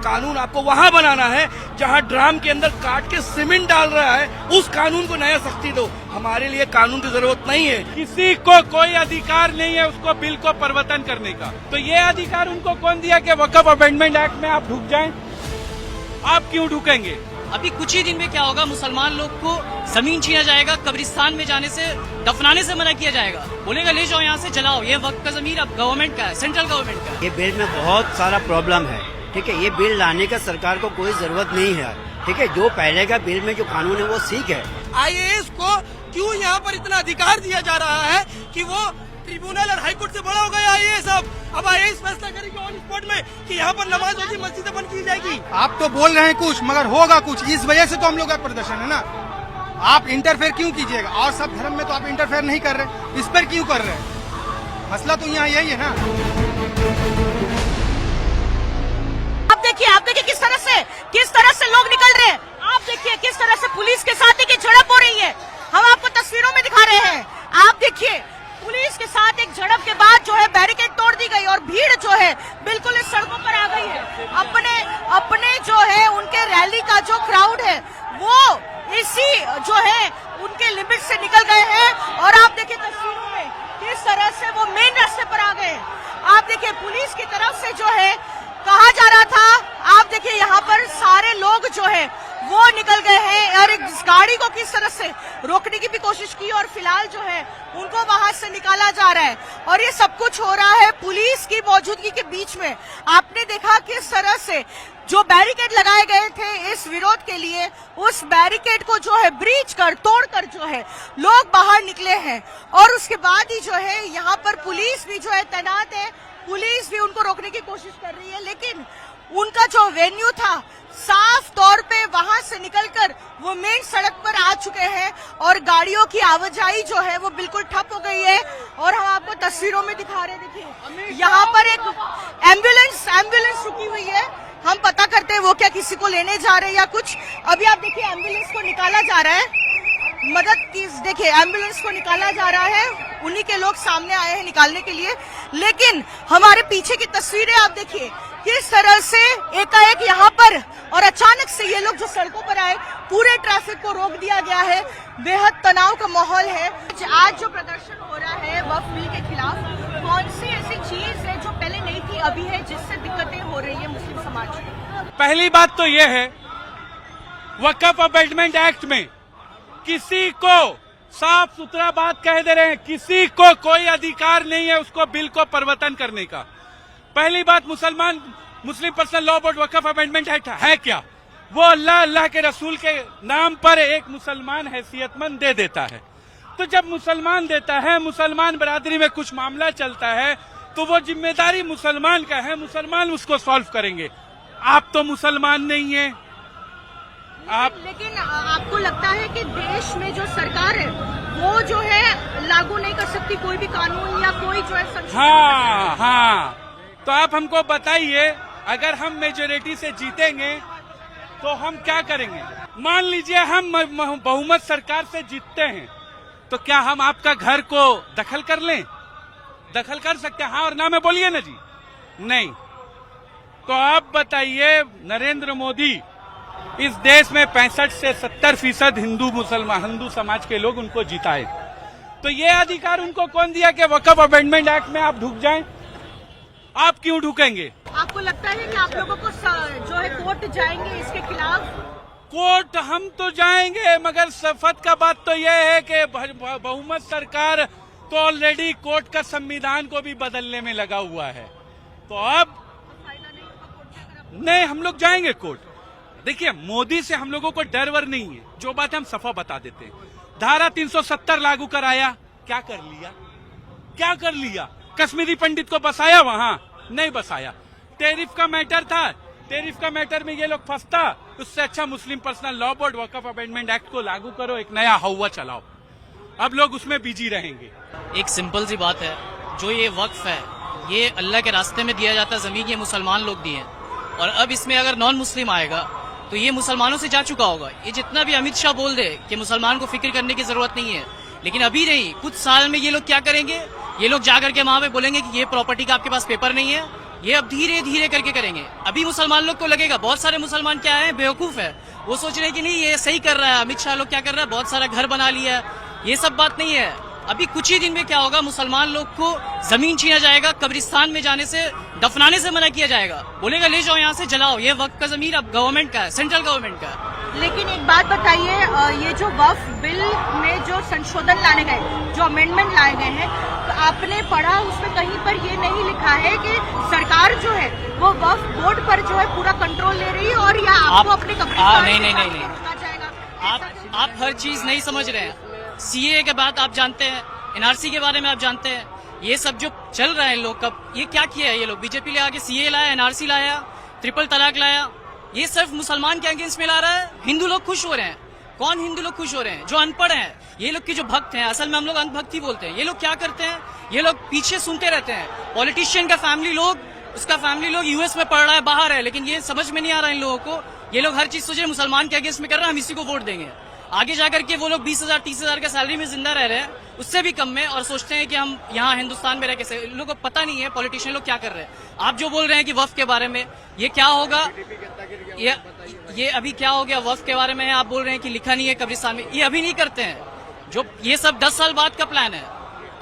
कानून आपको वहाँ बनाना है जहाँ ड्राम के अंदर काट के सीमेंट डाल रहा है, उस कानून को नया सख्ती दो। हमारे लिए कानून की जरूरत नहीं है। किसी को कोई अधिकार नहीं है उसको बिल को परिवर्तन करने का। तो ये अधिकार उनको कौन दिया कि वक्फ अमेंडमेंट एक्ट में आप ढुक जाएं? आप क्यों ढुकेंगे? अभी कुछ ही दिन में क्या होगा, मुसलमान लोग को जमीन छीना जाएगा, कब्रिस्तान में जाने से, दफनाने से मना किया जाएगा। बोलेगा ले जाओ यहाँ से, जलाओ, ये वक्त का जमीन अब गवर्नमेंट का है, सेंट्रल गवर्नमेंट का है। ये बिल में बहुत सारा प्रॉब्लम है, ठीक है। ये बिल लाने का सरकार को कोई जरूरत नहीं है, ठीक है। जो पहले का बिल में जो कानून है वो ठीक है। IAS को क्यों यहाँ पर इतना अधिकार दिया जा रहा है कि वो ट्रिब्यूनल और हाईकोर्ट से बड़ा हो गया IAS। अब IAS फैसला करेंगे ऑन स्पॉट में कि यहाँ पर नमाज होगी, मस्जिदें बंद की जाएगी। आप तो बोल रहे हैं कुछ मगर होगा कुछ, इस वजह से तो हम लोग का प्रदर्शन है ना। आप इंटरफेयर क्यों कीजिएगा? और सब धर्म में तो आप इंटरफेयर नहीं कर रहे, इस पर क्यों कर रहे हैं? मसला तो यहाँ यही है ना। आप देखिए किस तरह से लोग निकल रहे हैं। आप देखिए किस तरह से पुलिस के साथ एक झड़प हो रही है। हम आपको तस्वीरों में दिखा रहे हैं। आप देखिए पुलिस के साथ एक झड़प के बाद जो है बैरिकेड तोड़ दी गई और भीड़ जो है बिल्कुल इस सड़कों पर आ गई है। अपने जो है उनके रैली का जो क्राउड है वो इसी जो है उनके लिमिट से निकल गए हैं। और आप देखिए तस्वीरों में किस तरह से वो मेन रास्ते पर आ गए। आप देखिए पुलिस की तरफ से जो है कहा जा रहा था, आप देखिए यहाँ पर सारे लोग जो है वो निकल गए हैं और इस गाड़ी को किस तरह से रोकने की भी कोशिश की और फिलहाल जो है उनको वहां से निकाला जा रहा है। और ये सब कुछ हो रहा है पुलिस की मौजूदगी के बीच में। आपने देखा किस तरह से जो बैरिकेड लगाए गए थे इस विरोध के लिए, उस बैरिकेड को जो है ब्रीच कर, तोड़कर जो है लोग बाहर निकले हैं। और उसके बाद ही जो है यहाँ पर पुलिस भी जो है तैनात है, पुलिस भी उनको रोकने की कोशिश कर रही है। लेकिन उनका जो वेन्यू था साफ तौर पे वहां से निकलकर वो मेन सड़क पर आ चुके हैं और गाड़ियों की आवाजाही जो है वो बिल्कुल ठप हो गई है। और हम आपको तस्वीरों में दिखा रहे, देखिए यहाँ पर एक एम्बुलेंस रुकी हुई है। हम पता करते हैं वो क्या किसी को लेने जा रहे हैं या कुछ। अभी आप देखिए एम्बुलेंस को निकाला जा रहा है, देखिए एम्बुलेंस को निकाला जा रहा है। उन्हीं के लोग सामने आए हैं निकालने के लिए। लेकिन हमारे पीछे की तस्वीरें आप देखिए किस तरह से एकाएक यहाँ पर और अचानक से ये लोग जो सड़कों पर आए, पूरे ट्रैफिक को रोक दिया गया है। बेहद तनाव का माहौल है। आज जो प्रदर्शन हो रहा है वक्फ बिल के खिलाफ, कौन सी ऐसी चीज है जो पहले नहीं थी अभी है जिससे दिक्कतें हो रही है मुस्लिम समाज को? पहली बात तो ये है, वक्फ अमेंडमेंट एक्ट में किसी को साफ सुथरा बात कह दे रहे हैं, किसी को कोई अधिकार नहीं है उसको बिल को परिवर्तन करने का। पहली बात, मुस्लिम पर्सनल लॉ बोर्ड वक्फ अमेंडमेंट एक्ट है क्या? वो अल्लाह के रसूल के नाम पर एक मुसलमान हैसियतमंद दे देता है। तो जब मुसलमान देता है, मुसलमान बरादरी में कुछ मामला चलता है तो वो जिम्मेदारी मुसलमान का है, मुसलमान उसको सॉल्व करेंगे। आप तो मुसलमान नहीं है। लेकिन आपको लगता है कि देश में जो सरकार है वो जो है लागू नहीं कर सकती कोई भी कानून या कोई जो है संशोधन? हाँ, तो आप हमको बताइए, अगर हम मेजोरिटी से जीतेंगे तो हम क्या करेंगे? मान लीजिए हम बहुमत सरकार से जीतते हैं तो क्या हम आपका घर को दखल कर लें? दखल कर सकते हैं, हाँ और ना में बोलिए ना जी। नहीं। तो आप बताइए, नरेंद्र मोदी इस देश में 65 से 70% हिंदू समाज के लोग उनको जिताए, तो ये अधिकार उनको कौन दिया कि वक्फ अमेंडमेंट एक्ट में आप ढुक जाएं? आप क्यों ढुकेंगे? आपको लगता है कि आप लोगों को जो है कोर्ट जाएंगे इसके खिलाफ? कोर्ट हम तो जाएंगे, मगर सफत का बात तो यह है कि बहुमत सरकार तो ऑलरेडी कोर्ट का संविधान को भी बदलने में लगा हुआ है। तो अब नहीं, हम लोग जाएंगे कोर्ट। देखिए, मोदी से हम लोगों को डर वर नहीं है, जो बात हम सफा बता देते हैं। धारा 370 लागू कराया, क्या कर लिया? क्या कर लिया? कश्मीरी पंडित को बसाया वहां? नहीं बसाया। टैरिफ का मैटर था, टैरिफ का मैटर में ये लोग फंसता, उससे अच्छा मुस्लिम पर्सनल लॉ बोर्ड वक्फ अमेंडमेंट एक्ट को लागू करो, एक नया हवा चलाओ। अब लोग उसमें बिजी रहेंगे। एक सिंपल सी बात है, जो ये वक्फ है ये अल्लाह के रास्ते में दिया जाता है, जमीन ये मुसलमान लोग दिए हैं। और अब इसमें अगर नॉन मुस्लिम आएगा तो ये मुसलमानों से जा चुका होगा। ये जितना भी अमित शाह बोल दे कि मुसलमान को फिक्र करने की जरूरत नहीं है, लेकिन अभी नहीं, कुछ साल में ये लोग क्या करेंगे? ये लोग जाकर के वहां पे बोलेंगे कि ये प्रॉपर्टी का आपके पास पेपर नहीं है, ये अब धीरे धीरे करके करेंगे। अभी मुसलमान लोग को लगेगा, बहुत सारे मुसलमान क्या है, बेवकूफ है, वो सोच रहे हैं कि नहीं ये सही कर रहा है, अमित शाह लोग क्या कर रहा है, बहुत सारा घर बना लिया है। ये सब बात नहीं है। अभी कुछ ही दिन में क्या होगा, मुसलमान लोग को जमीन छीना जाएगा, कब्रिस्तान में जाने से, दफनाने से मना किया जाएगा, बोलेगा ले जाओ यहाँ से जलाओ, ये वक्त का जमीन अब गवर्नमेंट का है, सेंट्रल गवर्नमेंट का है। लेकिन एक बात बताइए, ये जो वक्फ बिल में जो संशोधन लाने गए, जो अमेंडमेंट लाए गए हैं, तो आपने पढ़ा उसमें कहीं पर ये नहीं लिखा है कि सरकार जो है वो वक्फ बोर्ड पर जो है पूरा कंट्रोल ले रही है और या आपको अपने कब्रिस्तान नहीं जाएगा। आप हर चीज नहीं समझ रहे हैं। सीए के बाद आप जानते हैं, एनआरसी के बारे में आप जानते हैं, ये सब जो चल रहा है लोग, कब ये क्या किया है ये लोग, बीजेपी ले आके सीए लाया, एनआरसी लाया, ट्रिपल तलाक लाया, ये सिर्फ मुसलमान के अगेंस्ट में ला रहा है। हिंदू लोग खुश हो रहे हैं। कौन हिंदू लोग खुश हो रहे हैं? जो अनपढ़ हैं, ये लोग के जो भक्त हैं, असल में हम लोग अंधभक्ति बोलते हैं, ये लोग क्या करते हैं, ये लोग पीछे सुनते रहते हैं। पॉलिटिशियन का फैमिली लोग, उसका फैमिली लोग यूएस में पढ़ रहा है, बाहर है, लेकिन ये समझ में नहीं आ रहा है इन लोगों को। ये लोग हर चीज सोचे मुसलमान के अगेंस्ट में कर रहे हैं, हम इसी को वोट देंगे। आगे जाकर के वो लोग 20,000 30,000 का सैलरी में जिंदा रह रहे हैं, उससे भी कम में, और सोचते हैं कि हम यहाँ हिंदुस्तान में रह के, इन लोगों को पता नहीं है पॉलिटिशियन लोग क्या कर रहे हैं। आप जो बोल रहे हैं कि वक्फ के बारे में, ये क्या होगा, ये अभी क्या हो गया, वक्फ के बारे में आप बोल रहे हैं कि लिखा नहीं है कब्रिस्तान में, ये अभी नहीं करते हैं। जो ये सब 10 साल बाद का प्लान है।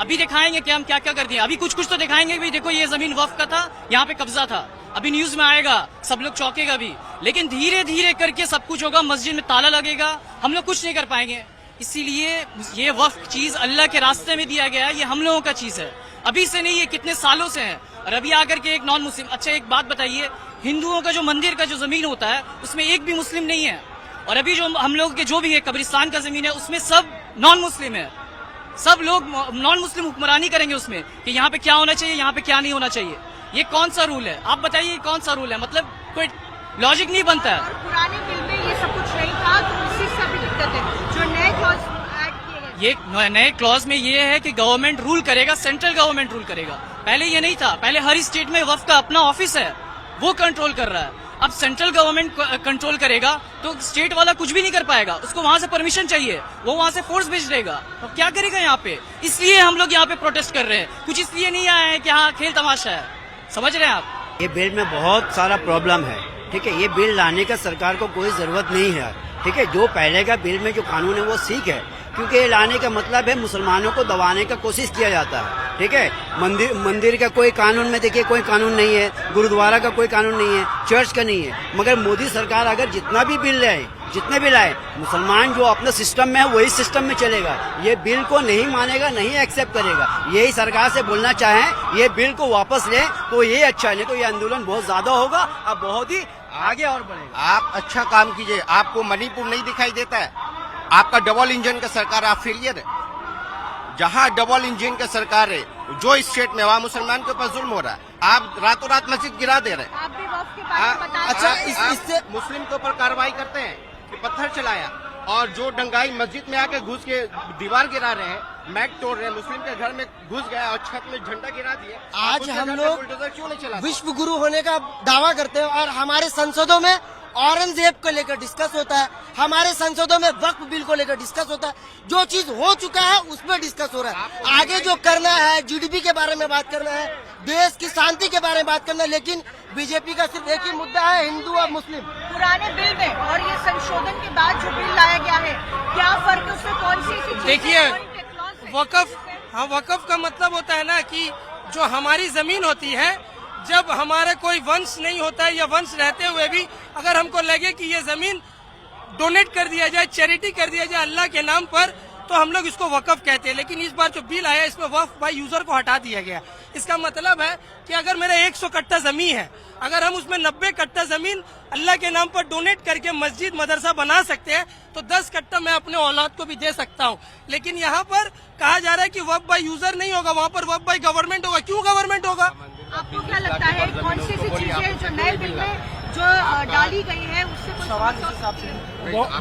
अभी दिखाएंगे कि हम क्या क्या कर दिए, अभी कुछ कुछ तो दिखाएंगे भी, देखो ये जमीन वक्फ का था, यहाँ पे कब्जा था, अभी न्यूज में आएगा, सब लोग चौंकेगा भी, लेकिन धीरे धीरे करके सब कुछ होगा। मस्जिद में ताला लगेगा, हम लोग कुछ नहीं कर पाएंगे। इसीलिए ये वक्फ चीज अल्लाह के रास्ते में दिया गया है, ये हम लोगों का चीज है, अभी से नहीं, ये कितने सालों से है। और अभी आकर के एक नॉन मुस्लिम, अच्छा एक बात बताइए, हिंदुओं का जो मंदिर का जो जमीन होता है उसमें एक भी मुस्लिम नहीं है, और अभी जो हम लोग के जो भी है कब्रिस्तान का जमीन है उसमें सब नॉन मुस्लिम है। सब लोग नॉन मुस्लिम हुक्मरानी करेंगे उसमें कि यहाँ पे क्या होना चाहिए, यहाँ पे क्या नहीं होना चाहिए। ये कौन सा रूल है, आप बताइए कौन सा रूल है, मतलब कोई लॉजिक नहीं बनता है। और पुराने बिल में ये सब कुछ नहीं था, तो इसी से भी दिक्कत है। जो नए क्लॉज ऐड किए गए, ये नए क्लॉज में ये है कि गवर्नमेंट रूल करेगा, सेंट्रल गवर्नमेंट रूल करेगा। पहले ये नहीं था, पहले हर स्टेट में वक्फ का अपना ऑफिस है, वो कंट्रोल कर रहा है। अब सेंट्रल गवर्नमेंट कंट्रोल करेगा तो स्टेट वाला कुछ भी नहीं कर पाएगा, उसको वहां से परमिशन चाहिए, वो वहां से फोर्स भेज देगा, तो क्या करेगा यहाँ पे। इसलिए हम लोग यहाँ पे प्रोटेस्ट कर रहे हैं, कुछ इसलिए नहीं आए हैं कि हाँ खेल तमाशा है, समझ रहे हैं आप। ये बिल में बहुत सारा प्रॉब्लम है, ठीक है। ये बिल लाने का सरकार को कोई जरूरत नहीं है, ठीक है। जो पहले का बिल में जो कानून है वो ठीक है, क्योंकि ये लाने का मतलब है मुसलमानों को दबाने का कोशिश किया जाता है, ठीक है। मंदिर का कोई कानून में देखिए कोई कानून नहीं है, गुरुद्वारा का कोई कानून नहीं है, चर्च का नहीं है। मगर मोदी सरकार अगर जितना भी बिल लाए, जितने भी लाए, मुसलमान जो अपने सिस्टम में है वही सिस्टम में चलेगा। ये बिल को नहीं मानेगा, नहीं एक्सेप्ट करेगा। यही सरकार से बोलना चाहें, ये बिल को वापस ले तो ये अच्छा, नहीं तो ये आंदोलन बहुत ज्यादा होगा, अब बहुत ही आगे और बढ़ेगा। आप अच्छा काम कीजिए, आपको मणिपुर नहीं दिखाई देता है, आपका डबल इंजन का सरकार, आप फेलियर है। जहां डबल इंजन का सरकार है, जो स्टेट में वहाँ मुसलमान के ऊपर जुल्म हो रहा है, आप रातों रात मस्जिद गिरा दे रहे हैं। आप भी वक्फ के बारे में बता अच्छा, दीजिए। इससे मुस्लिम के ऊपर कार्रवाई करते हैं कि पत्थर चलाया, और जो डंगाई मस्जिद में आके घुस के दीवार गिरा रहे हैं, मैट तोड़ रहे हैं, मुस्लिम के घर में घुस गया और छत में झंडा गिरा दिए। आज हम लोग बुलडोजर क्यों नहीं चला? विश्व गुरु होने का दावा करते हैं और हमारे संसदों में औरंगजेब को लेकर डिस्कस होता है, हमारे संसदों में वक्फ बिल को लेकर डिस्कस होता है। जो चीज हो चुका है उस पर डिस्कस हो रहा है। आगे जो करना है, जीडीपी के बारे में बात करना है, देश की शांति के बारे में बात करना है, लेकिन बीजेपी का सिर्फ एक ही मुद्दा है, हिंदू और मुस्लिम। पुराने बिल में और ये संशोधन के बाद जो बिल लाया गया है, क्या फर्क है उसमें, कौन सी चीजें, देखिए, कौन सी clause है? वक्फ, हाँ वक्फ का मतलब होता है ना कि जो हमारी जमीन होती है, जब हमारे कोई वंश नहीं होता है या वंश रहते हुए भी अगर हमको लगे कि ये जमीन डोनेट कर दिया जाए, चैरिटी कर दिया जाए अल्लाह के नाम पर, तो हम लोग इसको वक्फ कहते हैं। लेकिन इस बार जो बिल आया इसमें वक्फ बाय यूजर को हटा दिया गया। इसका मतलब है कि अगर मेरा 100 कट्टा जमीन है, अगर हम उसमें 90 कट्टा जमीन अल्लाह के नाम पर डोनेट करके मस्जिद मदरसा बना सकते हैं, तो 10 कट्टा मैं अपने औलाद को भी दे सकता हूँ। लेकिन यहाँ पर कहा जा रहा है कि वक्फ बाय यूजर नहीं होगा, वहाँ पर वक्फ बाय गवर्नमेंट होगा। क्यों गवर्नमेंट होगा? आपको क्या लगता है कौन सी चीजें जो नए बिल में जो डाली गई है उससे कोई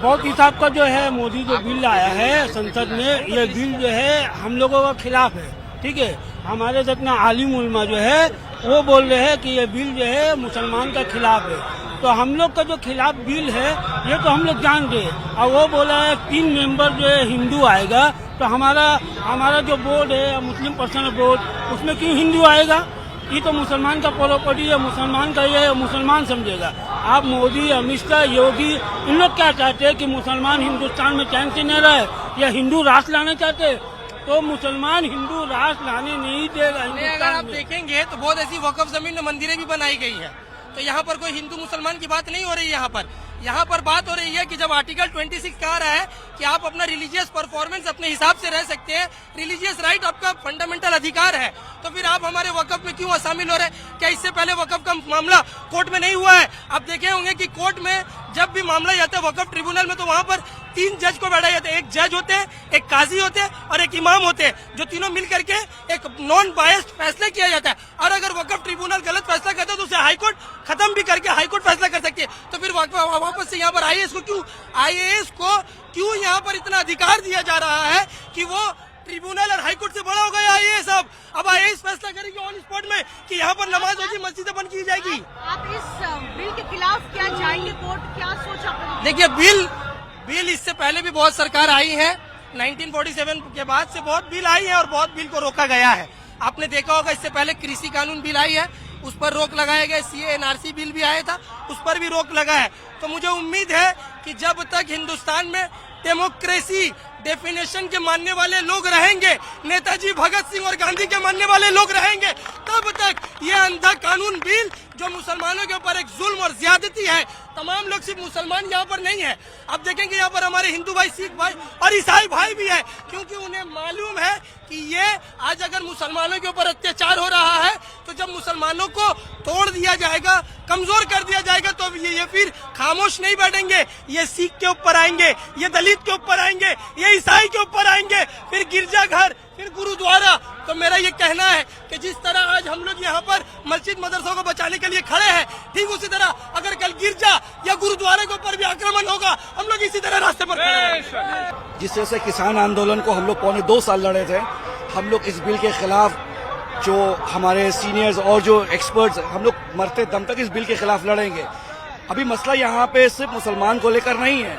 बहुत हिसाब का जो है मोदी जो बिल लाया है संसद में, ये बिल जो है हम लोगों के खिलाफ है, ठीक है। हमारे जितना आलिम उलमा जो है वो बोल रहे हैं कि ये बिल जो है मुसलमान का खिलाफ है। तो हम लोग का जो खिलाफ बिल है ये तो हम लोग जान गए, और वो बोला है 3 मेंबर जो है हिंदू आएगा, तो हमारा जो बोर्ड है मुस्लिम पर्सनल बोर्ड, उसमें क्यों हिंदू आएगा? ये तो मुसलमान का प्रॉपर्टी है, मुसलमान का ये है, मुसलमान समझेगा। आप मोदी, अमित शाह, योगी, इन लोग क्या चाहते हैं कि मुसलमान हिंदुस्तान में चैन से नहीं रहे या हिंदू राष्ट्र लाना चाहते हैं? तो मुसलमान हिंदू राष्ट्र लाने नहीं देगा अगर हिंदुस्तान आप में। देखेंगे तो बहुत ऐसी वक्फ जमीन में मंदिरें भी बनाई गई है। तो यहाँ पर कोई हिंदू मुसलमान की बात नहीं हो रही है। यहाँ पर बात हो रही है कि जब आर्टिकल 26 कह रहा है कि आप अपना रिलीजियस परफॉर्मेंस अपने हिसाब से रह सकते हैं, रिलीजियस राइट आपका फंडामेंटल अधिकार है, तो फिर आप हमारे वक्फ में क्यों शामिल हो रहे हैं? क्या इससे पहले वक्फ का मामला कोर्ट में नहीं हुआ है? आप देखे होंगे कि कोर्ट में जब भी मामला जाता है वक्फ ट्रिब्यूनल में, तो वहाँ पर 3 जज को बैठाया जाता है। एक जज होते हैं, एक काजी होते हैं और एक इमाम होते हैं, जो तीनों मिल करके एक नॉन बायस्ड फैसला किया जाता है। और अगर वक्फ ट्रिब्यूनल गलत फैसला करता है तो उसे हाईकोर्ट खत्म भी करके हाईकोर्ट फैसला कर सकती है। तो फिर वापस से यहाँ पर आईएएस को क्यों यहाँ पर इतना अधिकार दिया जा रहा है कि वो ट्रिब्यूनल और हाईकोर्ट से बड़ा हो गया आईएएस? अब आईएएस फैसला करेंगे ऑन स्पॉट में कि यहाँ पर नमाज होगी, मस्जिदें बंद की जाएगी। आप इस बिल के खिलाफ क्या जाएंगे कोर्ट, क्या सोचा? देखिए, बिल इससे पहले भी बहुत सरकार आई है। 1947 के बाद से बहुत बिल आई है और बहुत बिल को रोका गया है। आपने देखा होगा इससे पहले कृषि कानून बिल आई है, उस पर रोक लगाया गया। सीए एनआरसी बिल भी आया था, उस पर भी रोक लगा है। तो मुझे उम्मीद है कि जब तक हिंदुस्तान में डेमोक्रेसी डेफिनेशन के मानने वाले लोग रहेंगे, नेताजी भगत सिंह और गांधी के मानने वाले लोग रहेंगे, तब तक ये अंधा कानून बिल जो मुसलमानों के ऊपर एक जुल्म और ज्यादती है, तमाम लोग, सिर्फ मुसलमान यहाँ पर नहीं है। आप देखेंगे यहाँ पर हमारे हिंदू भाई, सिख भाई और ईसाई भाई भी है, क्योंकि उन्हें मालूम है कि ये आज अगर मुसलमानों के ऊपर अत्याचार हो रहा है, तो जब मुसलमानों को तोड़ दिया जाएगा, कमजोर कर दिया जाएगा, तो ये फिर खामोश नहीं बैठेंगे। ये सिख के ऊपर आएंगे, ये दलित के ऊपर आएंगे, ये ईसाई के ऊपर आएंगे, फिर गिरजाघर, फिर गुरुद्वारा। तो मेरा ये कहना है कि जिस तरह आज हम लोग यहाँ पर मस्जिद मदरसों को बचाने के लिए खड़े हैं, ठीक उसी तरह अगर कल गिरजा या गुरुद्वारे के ऊपर भी आक्रमण होगा, हम लोग इसी तरह रास्ते पर खड़े हैं। जिस तरह से किसान आंदोलन को हम लोग 2.25 साल लड़े थे, हम लोग इस बिल के खिलाफ, जो हमारे सीनियर्स और जो एक्सपर्ट्स, हम लोग मरते दम तक इस बिल के खिलाफ लड़ेंगे। अभी मसला यहाँ पे सिर्फ मुसलमान को लेकर नहीं है,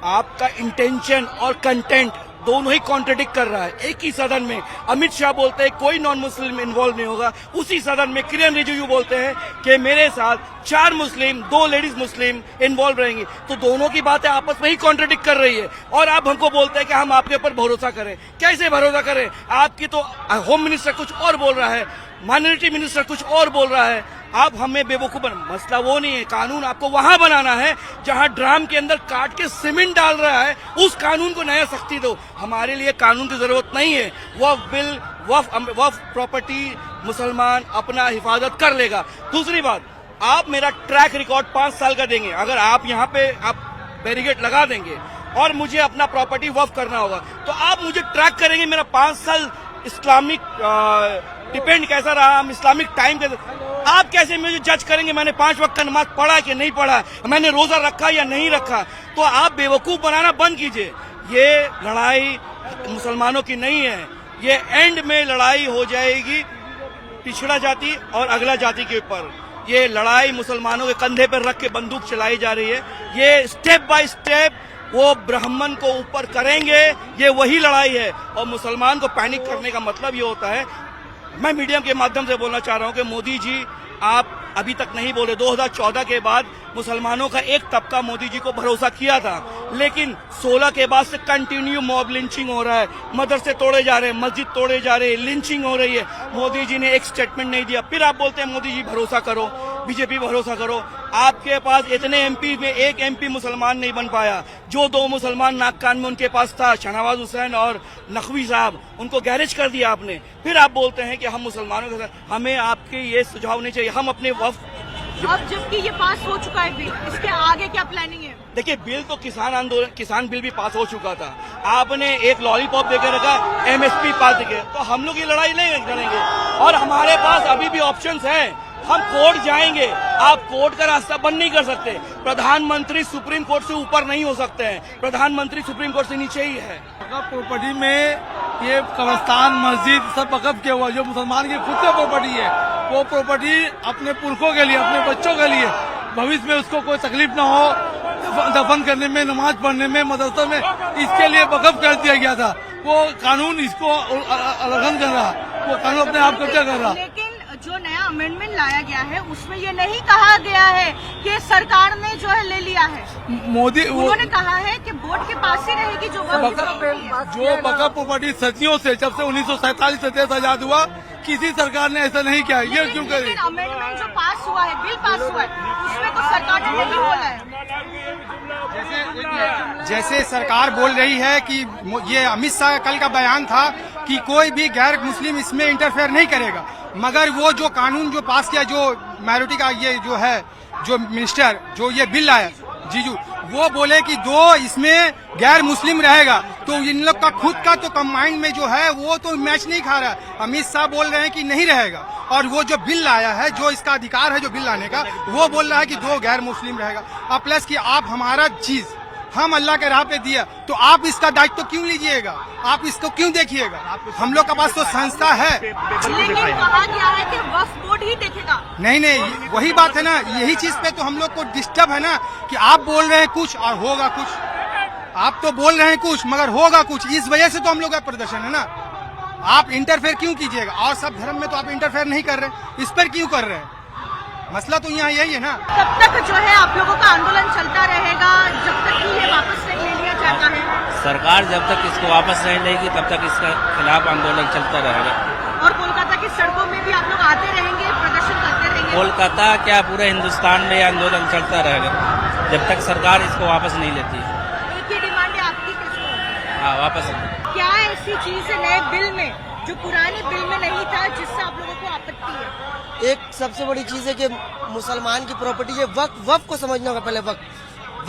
आपका इंटेंशन और कंटेंट दोनों ही कॉन्ट्रडिक्ट कर रहा है। एक ही सदन में अमित शाह बोलते हैं कोई नॉन मुस्लिम इन्वॉल्व नहीं होगा, उसी सदन में किरण रिजिजू बोलते हैं कि मेरे साथ 4 मुस्लिम 2 लेडीज मुस्लिम इन्वॉल्व रहेंगी। तो दोनों की बातें आपस में ही कॉन्ट्रडिक्ट कर रही है, और आप हमको बोलते हैं कि हम आपके ऊपर भरोसा करें। कैसे भरोसा करें? आपकी तो होम मिनिस्टर कुछ और बोल रहा है, माइनॉरिटी मिनिस्टर कुछ और बोल रहा है, आप हमें बेवकूफ मसला वो नहीं है। कानून आपको वहां बनाना है जहां ड्राम के अंदर काट के सीमेंट डाल रहा है, उस कानून को नया सख्ती दो। हमारे लिए कानून की जरूरत नहीं है। वक्फ बिल, वक्फ प्रॉपर्टी मुसलमान अपना हिफाजत कर लेगा। दूसरी बात, आप मेरा ट्रैक रिकॉर्ड 5 साल का देंगे, अगर आप यहाँ पे आप बैरिकेड लगा देंगे और मुझे अपना प्रॉपर्टी वक्फ करना होगा, तो आप मुझे ट्रैक करेंगे मेरा 5 साल इस्लामिक डिपेंड कैसा रहा, हम इस्लामिक टाइम कैसे, आप कैसे मुझे जज करेंगे मैंने 5 वक्त का नमाज पढ़ा कि नहीं पढ़ा, मैंने रोजा रखा या नहीं रखा? तो आप बेवकूफ बनाना बंद कीजिए। ये लड़ाई मुसलमानों की नहीं है, ये एंड में लड़ाई हो जाएगी पिछड़ा जाति और अगला जाति के ऊपर। ये लड़ाई मुसलमानों के कंधे पर रख के बंदूक चलाई जा रही है। ये स्टेप बाय स्टेप वो ब्राह्मण को ऊपर करेंगे, ये वही लड़ाई है। और मुसलमान को पैनिक करने का मतलब ये होता है, मैं मीडिया के माध्यम से बोलना चाह रहा हूं कि मोदी जी आप अभी तक नहीं बोले। 2014 के बाद मुसलमानों का एक तबका मोदी जी को भरोसा किया था, लेकिन 16 के बाद से कंटिन्यू मॉब लिंचिंग हो रहा है, मदरसे तोड़े जा रहे हैं, मस्जिद तोड़े जा रहे हैं, लिंचिंग हो रही है। मोदी जी ने एक स्टेटमेंट नहीं दिया, फिर आप बोलते हैं मोदी जी भरोसा करो, बीजेपी भरोसा करो। आपके पास इतने एमपी में एक एमपी मुसलमान नहीं बन पाया। जो 2 मुसलमान नाक कान में उनके पास था, शहनवाज हुसैन और नकवी साहब, उनको गैरेज कर दिया आपने। फिर आप बोलते हैं कि हम मुसलमानों के साथ, हमें आपके ये सुझाव नहीं चाहिए। हम अपने अब जबकि ये पास हो चुका है बिल, इसके आगे क्या प्लानिंग है? देखिए, बिल तो किसान बिल भी पास हो चुका था। आपने एक लॉलीपॉप देकर रखा, एमएसपी पास देकर, तो हम लोग ये लड़ाई नहीं करेंगे। और हमारे पास अभी भी ऑप्शंस हैं, हम कोर्ट जाएंगे। आप कोर्ट का रास्ता बंद नहीं कर सकते। प्रधानमंत्री सुप्रीम कोर्ट से ऊपर नहीं हो सकते हैं, प्रधानमंत्री सुप्रीम कोर्ट से नीचे ही है। वक्फ प्रॉपर्टी में ये कब्रिस्तान, मस्जिद सब वक्फ किया हुआ, जो मुसलमान की खुद की प्रॉपर्टी है, वो प्रॉपर्टी अपने पुरखों के लिए, अपने बच्चों के लिए, भविष्य में उसको कोई तकलीफ ना हो, दफन करने में, नमाज पढ़ने में, मदरसा में, इसके लिए वक्फ कर दिया गया था। वो कानून इसको उल्लंघन कर रहा, वो कानून अपने आप कब्जा कर रहा। लेकिन जो नया अमेंडमेंट लाया गया है उसमें ये नहीं कहा गया है कि सरकार ने जो है ले लिया है। मोदी उन्होंने कहा है कि बोर्ड के पास ही रहेगी जो वक्फ प्रॉपर्टी सदियों से, जब से 1947 से देश आजाद हुआ, किसी सरकार ने ऐसा नहीं किया। ये क्यों करें? अमेंडमेंट जो पास हुआ है, बिल पास हुआ है, उसमें तो सरकार ने नहीं बोला है। जैसे सरकार बोल रही है कि ये अमित शाह का कल का बयान था कि कोई भी गैर मुस्लिम इसमें इंटरफेयर नहीं करेगा, मगर वो जो कानून जो पास किया, जो माइनॉरिटी का ये जो है, जो मिनिस्टर जो ये बिल लाया जीजू, वो बोले कि दो इसमें गैर मुस्लिम रहेगा, तो इन लोग का खुद का तो कंबाइंड में जो है वो तो मैच नहीं खा रहा है। अमित शाह बोल रहे हैं कि नहीं रहेगा, और वो जो बिल लाया है, जो इसका अधिकार है जो बिल लाने का, वो बोल रहा है कि दो गैर मुस्लिम रहेगा। और प्लस कि आप हमारा चीज हम अल्लाह के राह पे दिया, तो आप इसका दायित्व तो क्यों लीजिएगा? आप इसको क्यों देखिएगा? हम लोग के पास तो संस्था है। लेकिन कहा गया है कि वक्फ बोर्ड ही देखेगा। नहीं, वही बात है ना, यही चीज पे तो हम लोग को डिस्टर्ब है ना, कि आप बोल रहे हैं कुछ और होगा कुछ। आप तो बोल रहे हैं कुछ मगर होगा कुछ, इस वजह से तो हम लोग का प्रदर्शन है ना। आप इंटरफेयर क्यों कीजिएगा? और सब धर्म में तो आप इंटरफेयर नहीं कर रहे, इस पर क्यों कर रहे हैं? मसला तो यहाँ यही है ना। तब तक जो है आप लोगों का आंदोलन चलता रहेगा जब तक कि ये वापस नहीं ले लिया जाता है। सरकार जब तक इसको वापस नहीं लेगी तब तक इसका खिलाफ आंदोलन चलता रहेगा। और कोलकाता की सड़कों में भी आप लोग आते रहेंगे, प्रदर्शन करते रहेंगे। कोलकाता क्या, पूरे हिंदुस्तान में ये आंदोलन चलता रहेगा जब तक सरकार इसको वापस नहीं लेती। एक ही डिमांड है आपकी, किसको? हाँ, वापस। क्या ऐसी चीज है नए बिल में जो पुराने बिल में नहीं था, जिससे आप लोगों को आपत्ति है? एक सबसे बड़ी चीज है कि मुसलमान की प्रॉपर्टी है, वक्फ को समझना होगा पहले।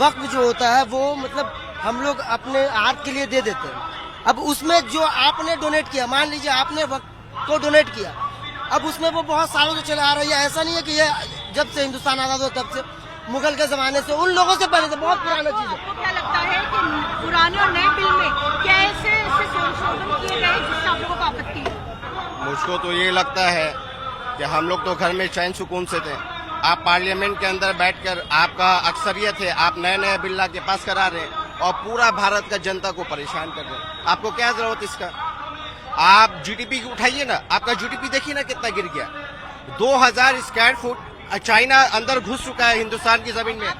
वक्फ जो होता है वो मतलब हम लोग अपने हाथ के लिए दे देते हैं। अब उसमें जो आपने डोनेट किया, मान लीजिए आपने वक्फ को डोनेट किया, अब उसमें वो बहुत सालों से चला आ रही है। ऐसा नहीं है कि ये जब से हिंदुस्तान आजाद हुआ तब से, मुगल के जमाने से, उन लोगों से पहले से, बहुत पुराना चीज है। आपको क्या लगता है कि पुराने और नए बिल में क्या ऐसे संशोधन किए गए जिससे आप लोगों को आपत्ति है? मुझको तो ये लगता है कि हम लोग तो घर में चैन सुकून से थे। आप पार्लियामेंट के अंदर बैठकर, आपका अक्सरियत है, आप नए नए बिल ला के पास करा रहे हैं और पूरा भारत का जनता को परेशान कर रहे हैं। आपको क्या जरूरत इसका? आप जीडीपी उठाइए ना, आपका जीडीपी देखिए ना कितना गिर गया। 2000 स्क्वायर फुट चाइना अंदर घुस चुका है हिंदुस्तान की जमीन में।